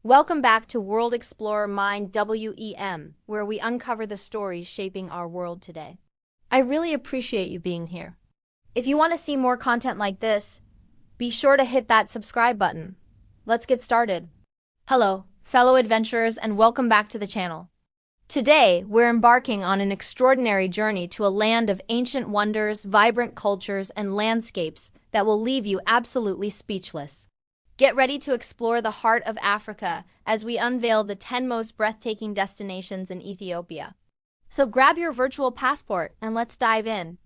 Welcome back to World Explorer Mind WEM, where we uncover the stories shaping our world today. I really appreciate you being here. If you want to see more content like this, be sure to hit that subscribe button. Let's get started. Hello, fellow adventurers, and welcome back to the channel. Today, we're embarking on an extraordinary journey to a land of ancient wonders, vibrant cultures, and landscapes that will leave you absolutely speechless. Get ready to explore the heart of Africa as we unveil the 10 most breathtaking destinations in Ethiopia. So grab your virtual passport and let's dive in.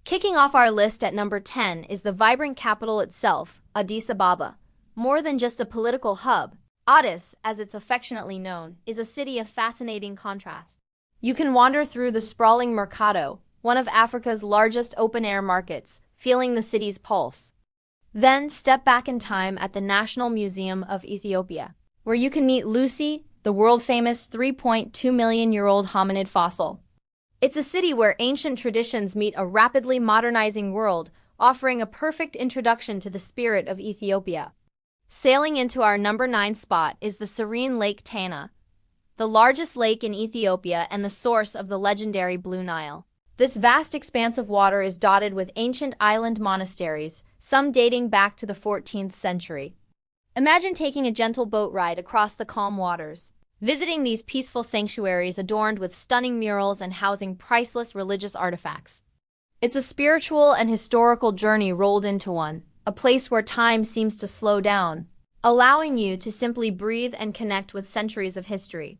Kicking off our list at number 10 is the vibrant capital itself, Addis Ababa. More than just a political hub, Addis, as it's affectionately known, is a city of fascinating contrast. You can wander through the sprawling Mercado, one of Africa's largest open-air markets, feeling the city's pulse. Then step back in time at the National Museum of Ethiopia, where you can meet Lucy, the world-famous 3.2-million-year-old hominid fossil. It's a city where ancient traditions meet a rapidly modernizing world, offering a perfect introduction to the spirit of Ethiopia. Sailing into our number 9 spot is the serene Lake Tana, the largest lake in Ethiopia and the source of the legendary Blue Nile. This vast expanse of water is dotted with ancient island monasteries, some dating back to the 14th century. Imagine taking a gentle boat ride across the calm waters, visiting these peaceful sanctuaries adorned with stunning murals and housing priceless religious artifacts. It's a spiritual and historical journey rolled into one, a place where time seems to slow down, allowing you to simply breathe and connect with centuries of history.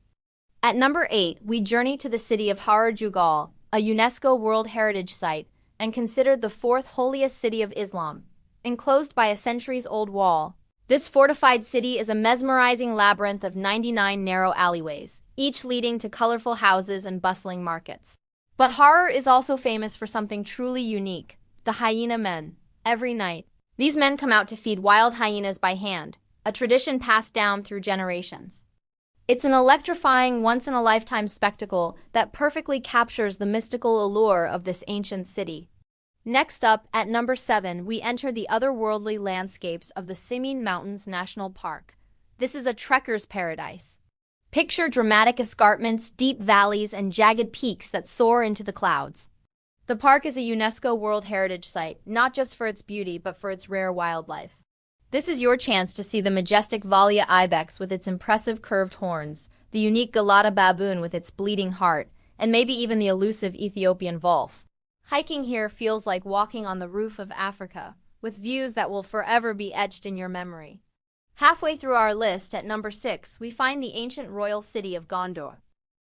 At number 8, we journey to the city of Jugal, a UNESCO World Heritage Site, and considered the fourth holiest city of Islam. Enclosed by a centuries-old wall, this fortified city is a mesmerizing labyrinth of 99 narrow alleyways, each leading to colorful houses and bustling markets. But Harar is also famous for something truly unique: the hyena men. Every night, these men come out to feed wild hyenas by hand, a tradition passed down through generations. It's an electrifying, once-in-a-lifetime spectacle that perfectly captures the mystical allure of this ancient city. Next up, at number 7, we enter the otherworldly landscapes of the Simien Mountains National Park. This is a trekker's paradise. Picture dramatic escarpments, deep valleys, and jagged peaks that soar into the clouds. The park is a UNESCO World Heritage Site, not just for its beauty, but for its rare wildlife. This is your chance to see the majestic Walia ibex with its impressive curved horns, the unique Gelada baboon with its bleeding heart, and maybe even the elusive Ethiopian wolf. Hiking here feels like walking on the roof of Africa, with views that will forever be etched in your memory. Halfway through our list, at number 6, we find the ancient royal city of Gondor.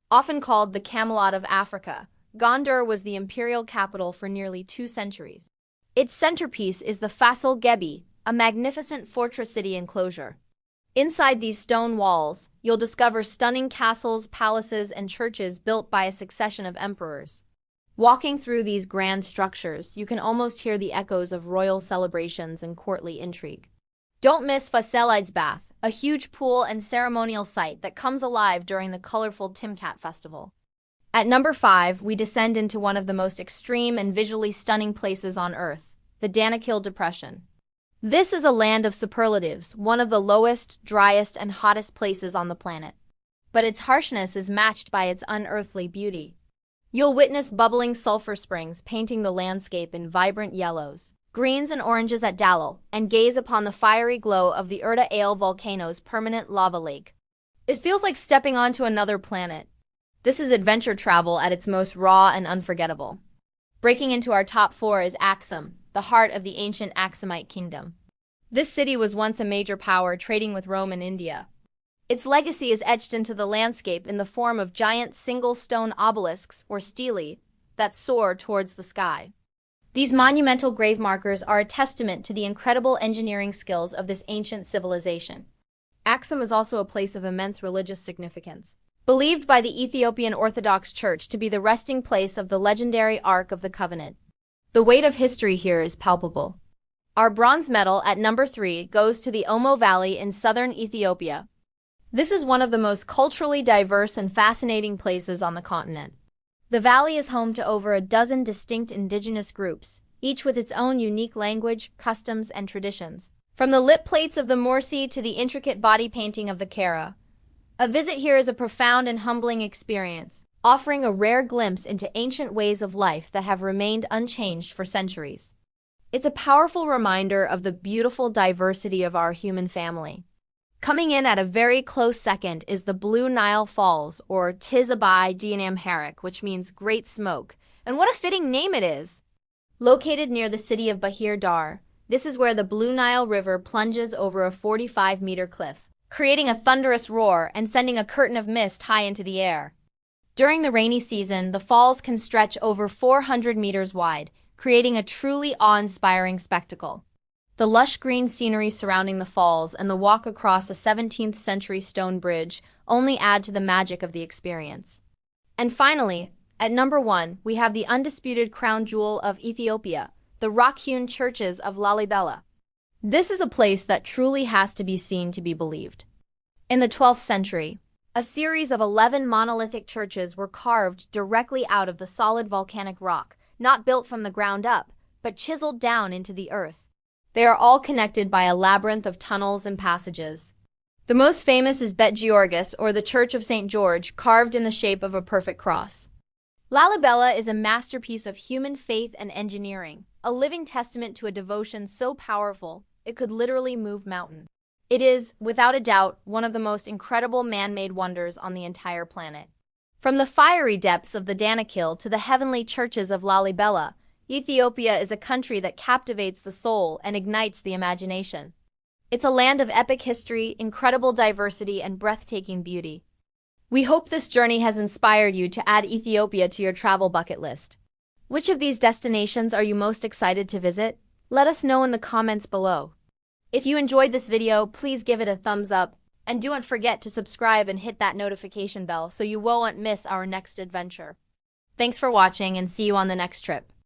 Often called the Camelot of Africa, Gondor was the imperial capital for nearly 2 centuries. Its centerpiece is the Fasel Gebi, a magnificent fortress city enclosure. Inside these stone walls, you'll discover stunning castles, palaces, and churches built by a succession of emperors. Walking through these grand structures, you can almost hear the echoes of royal celebrations and courtly intrigue. Don't miss Faselides Bath, a huge pool and ceremonial site that comes alive during the colorful Timkat festival. At number 5, we descend into one of the most extreme and visually stunning places on Earth, the Danakil Depression. This is a land of superlatives, one of the lowest, driest, and hottest places on the planet. But its harshness is matched by its unearthly beauty. You'll witness bubbling sulfur springs painting the landscape in vibrant yellows, greens, and oranges at Dalal, and gaze upon the fiery glow of the Erta Ale volcano's permanent lava lake. It feels like stepping onto another planet. This is adventure travel at its most raw and unforgettable. Breaking into our top 4 is Axum, the heart of the ancient Axumite kingdom. This city was once a major power, trading with Rome and India. Its legacy is etched into the landscape in the form of giant single-stone obelisks, or stelae, that soar towards the sky. These monumental grave markers are a testament to the incredible engineering skills of this ancient civilization. Axum is also a place of immense religious significance, believed by the Ethiopian Orthodox Church to be the resting place of the legendary Ark of the Covenant. The weight of history here is palpable. Our bronze medal at number 3 goes to the Omo Valley in southern Ethiopia. This is one of the most culturally diverse and fascinating places on the continent. The valley is home to over a dozen distinct indigenous groups, each with its own unique language, customs, and traditions. From the lip plates of the Morsi to the intricate body painting of the Kara, a visit here is a profound and humbling experience, offering a rare glimpse into ancient ways of life that have remained unchanged for centuries. It's a powerful reminder of the beautiful diversity of our human family. Coming in at a very close second is the Blue Nile Falls, or Tizabai Dianamharik, which means Great Smoke, and what a fitting name it is! Located near the city of Bahir Dar, this is where the Blue Nile River plunges over a 45-meter cliff, creating a thunderous roar and sending a curtain of mist high into the air. During the rainy season, the falls can stretch over 400 meters wide, creating a truly awe-inspiring spectacle. The lush green scenery surrounding the falls and the walk across a 17th-century stone bridge only add to the magic of the experience. And finally, at number 1, we have the undisputed crown jewel of Ethiopia, the Rock-Hewn churches of Lalibela. This is a place that truly has to be seen to be believed. In the 12th century, a series of 11 monolithic churches were carved directly out of the solid volcanic rock, not built from the ground up, but chiseled down into the earth. They are all connected by a labyrinth of tunnels and passages. The most famous is Biete Ghiorgis, or the Church of St. George, carved in the shape of a perfect cross. Lalibela is a masterpiece of human faith and engineering, a living testament to a devotion so powerful it could literally move mountains. It is, without a doubt, one of the most incredible man-made wonders on the entire planet. From the fiery depths of the Danakil to the heavenly churches of Lalibela, Ethiopia is a country that captivates the soul and ignites the imagination. It's a land of epic history, incredible diversity, and breathtaking beauty. We hope this journey has inspired you to add Ethiopia to your travel bucket list. Which of these destinations are you most excited to visit? Let us know in the comments below. If you enjoyed this video, please give it a thumbs up, and don't forget to subscribe and hit that notification bell so you won't miss our next adventure. Thanks for watching, and see you on the next trip.